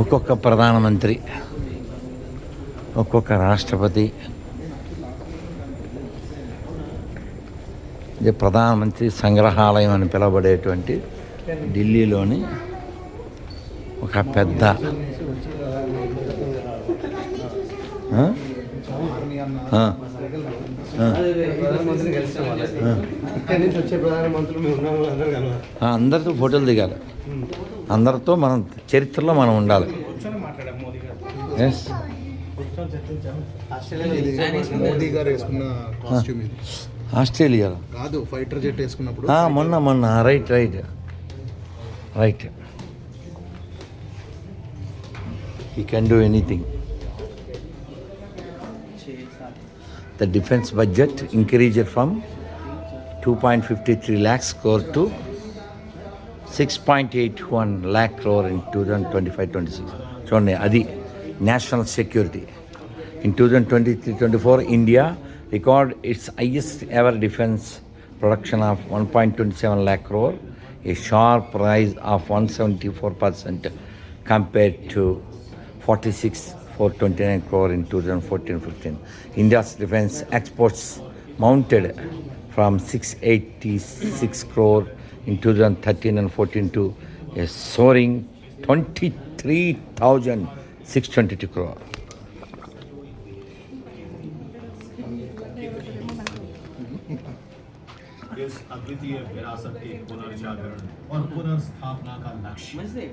ఒక్కొక్క ప్రధానమంత్రి, ఒక్కొక్క రాష్ట్రపతి, ఇది ప్రధానమంత్రి సంగ్రహాలయం అని పిలువబడేటువంటి ఢిల్లీలోని ఒక పెద్ద అందరితో ఫోటోలు దిగాలి, అందరితో మనం చరిత్రలో మనం ఉండాలి. ఆస్ట్రేలియా కాదు, ఫైటర్ జెట్ వేసుకున్నప్పుడు మొన్న right he can do anything. The defense budget increased from 2.53 lakh crore to 6.81 lakh crore in 2025-26. చూడండి, అది national security. In 2023-24, India recorded its highest ever defense production of 1.27 lakh crore, a sharp rise of 174% compared to 46,429 crore in 2014-15. India's defense exports mounted from 686 crore in 2013 and 14 to a soaring 23,622 crore. इस अद्वितीय विरासत के पुनर्जागरण और पुनर्स्थापना का लक्ष्य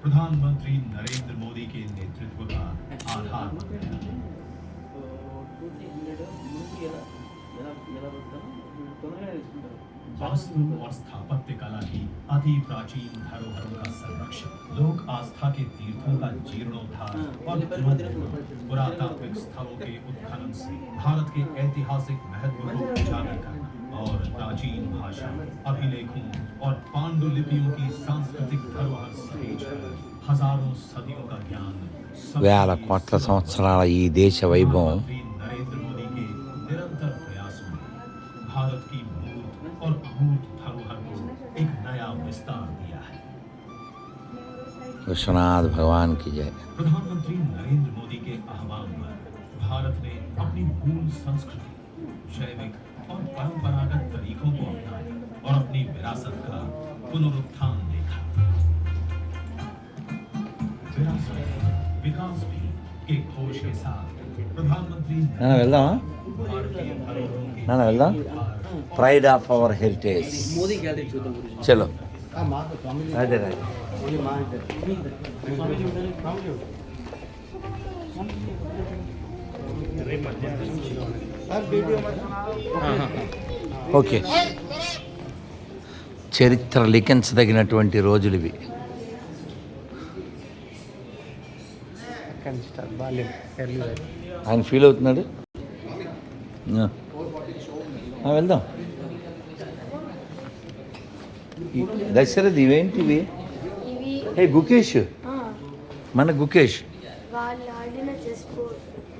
प्रधानमंत्री नरेंद्र मोदी के नेतृत्व का आधार बन गया। वास्तु और स्थापत्य कला की अति प्राचीन धरोहरों का संरक्षण, लोक आस्था के तीर्थों का जीर्णोद्धार और पुरातात्विक स्थलों के उत्खनन से भारत के ऐतिहासिक महत्व को उजागर करना और प्राचीन भाषा, अभिलेखों और पांडुलिपियों की सांस्कृतिक धरोहर सहेज हजारों सदियों का ज्ञान, వేల కోట్ల సంవత్సరాల ఈ దేశ వైభవం नरेंद्र मोदी के निरंतर प्रयासों ने भारत की मूर्त और अमूर्त धरोहर को एक नया विस्तार दिया है। विश्वनाथ भगवान की जय। प्रधानमंत्री नरेंद्र मोदी के आह्वान पर भारत ने अपनी मूल संस्कृति, जैविक और परंपरागत तरीकों को अपनाया और अपनी विरासत का पुनरुत्थान देखा। विरासत विकास भी के घोष के साथ प्रधानमंत्री వెళ్దామా भारतीय धरोहरों के వెళ్దాం ప్రైడ్ ఆఫ్ అవర్ హెరిటేజ్ చలో అదే ఓకే. చరిత్ర లిఖించదగినటువంటి రోజులు ఇవి. ఆయన ఫీల్ అవుతున్నాడు. వెళ్దాం. దశరథ్ ఇవేంటివి? ఏ గుకేష్, మన గుకేష్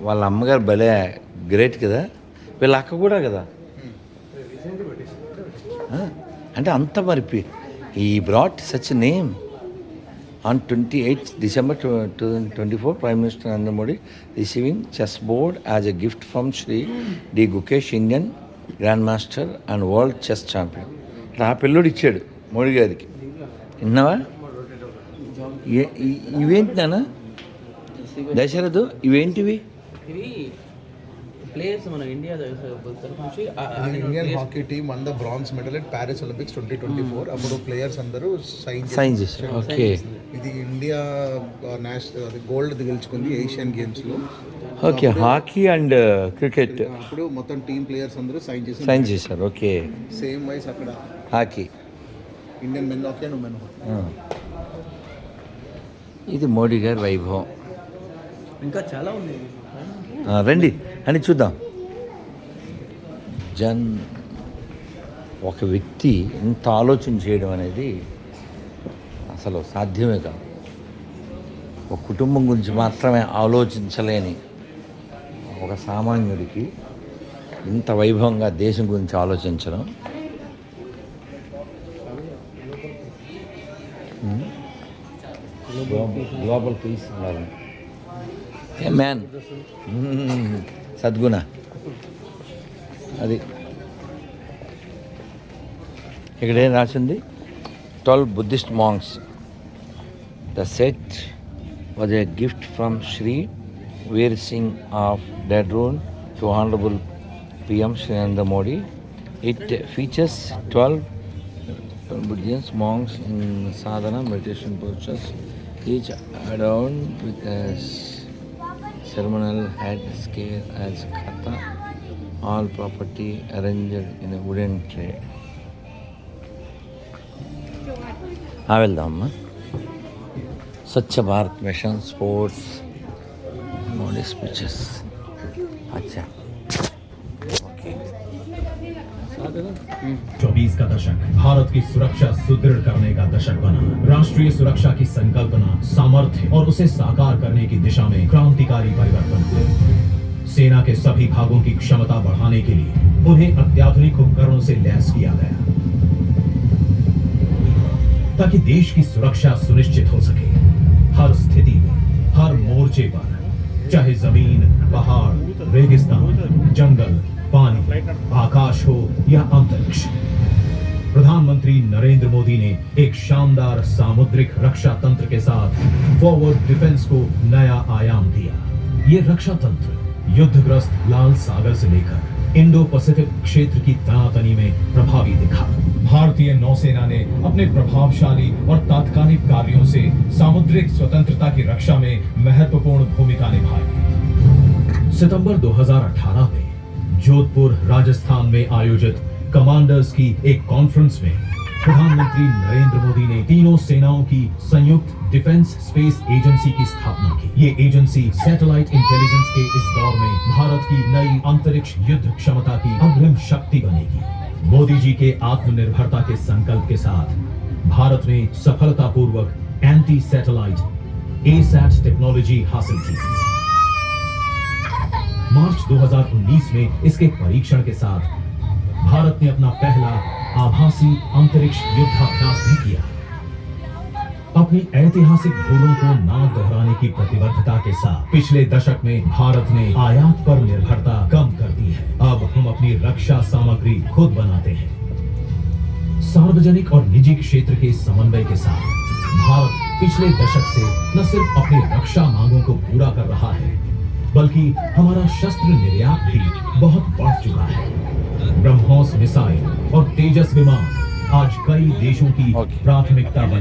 వాళ్ళ అమ్మగారు భలే గ్రేట్ కదా, వీళ్ళ అక్క కూడా కదా. అంటే అంత మరిపి ఈ brought such name. On 28th December 2024, Prime Minister Narendra Modi receiving chessboard as a gift from Shri D. Gukesh, Indian Grandmaster and World Chess Champion. ఆ పిల్లోడు ఇచ్చాడు మోడీ గారికి. విన్నావా? ఇవేంటి నాన్న దశరథు? ఇవేంటివి? ప్లేయర్స్ మన ఇండియా తరఫు Indian hockey team one the bronze medal at Paris Olympics 2024. అప్పుడు ప్లేయర్స్ అందరూ సైన్ చేశారు. ఓకే. ఇది ఇండియా నేషనల్ గోల్డ్ గెలుచుకుంది ఏషియన్ గేమ్స్ లో. Okay, hockey and cricket. అప్పుడు మొత్తం టీమ్ ప్లేయర్స్ అందరూ సైన్ చేశారు. ఓకే, సేమ్ వైస్ అక్కడ hockey, Indian men hockey and women hockey. ఇది మోడీ గారి వైభవం. ఇంకా చాలా ఉంది, రండి అని చూద్దాం. ఒక వ్యక్తి ఇంత ఆలోచన చేయడం అనేది అసలు సాధ్యమే కాదు. ఒక కుటుంబం గురించి మాత్రమే ఆలోచించలేని ఒక సామాన్యుడికి ఇంత వైభవంగా దేశం గురించి ఆలోచించడం గ్లోబల్ పీస్ అన్నారు. ఏ మ్యాన్ సద్గుణ అది ఇక్కడ ఏం రాసింది 12 Buddhist monks. The set was a gift from Sri Veer Singh of Dadroon to Honorable PM Shri Narendra Modi. It features 12 Buddhist monks in sadhana meditation postures, each adorned with a ceremonial head scale as kata, all property arranged in a wooden tray. వెళ్దామమ్మా. Swachh Bharat mission sports Modi speeches. అచ్చా okay. 24 का दशक भारत की सुरक्षा सुदृढ़ करने का दशक बना. राष्ट्रीय सुरक्षा की संकल्पना, सामर्थ्य और उसे साकार करने की दिशा में क्रांतिकारी परिवर्तन हुए. सेना के सभी भागों की क्षमता बढ़ाने के लिए उन्हें अत्याधुनिक उपकरणों से लैस किया गया ताकि देश की सुरक्षा सुनिश्चित हो सके. हर स्थिति में, हर मोर्चे पर, चाहे जमीन, पहाड़, रेगिस्तान, जंगल, पानी, आकाश हो या अंतरिक्ष, प्रधानमंत्री नरेंद्र मोदी ने एक शानदार सामुद्रिक रक्षा तंत्र के साथ फॉरवर्ड डिफेंस को नया आयाम दिया. ये रक्षा तंत्र युद्धग्रस्त लाल सागर से लेकर इंडो पैसिफिक क्षेत्र की तनातनी में प्रभावी दिखा. भारतीय नौसेना ने अपने प्रभावशाली और तात्कालिक कार्यों से सामुद्रिक स्वतंत्रता की रक्षा में महत्वपूर्ण भूमिका निभाई. सितंबर 2018 में जोधपुर, राजस्थान में आयोजित कमांडर्स की एक कॉन्फ्रेंस में प्रधानमंत्री नरेंद्र मोदी ने तीनों सेनाओं की संयुक्त डिफेंस स्पेस एजेंसी की स्थापना की. ये एजेंसी सैटेलाइट इंटेलिजेंस के इस दौर में भारत की नई अंतरिक्ष युद्ध क्षमता की अग्रिम शक्ति बनेगी. मोदी जी के आत्मनिर्भरता के संकल्प के साथ भारत ने सफलतापूर्वक एंटी सैटेलाइट एसैट टेक्नोलॉजी हासिल की. मार्च 2019 में इसके परीक्षण के साथ भारत ने अपना पहला आभासी अंतरिक्ष युद्धाभ्यास भी किया. अपनी ऐतिहासिक भूलों को न दोहराने की प्रतिबद्धता के साथ पिछले दशक में भारत ने आयात पर निर्भरता कम कर दी है. अब हम अपनी रक्षा सामग्री खुद बनाते हैं. सार्वजनिक और निजी क्षेत्र के समन्वय के साथ भारत पिछले दशक से न सिर्फ अपनी रक्षा मांगों को पूरा कर रहा है, बल्कि हमारा शस्त्र निर्यात भी बहुत बढ़ चुका है. ब्रह्मोस मिसाइल और तेजस विमान आज कई देशों की प्राथमिकता बन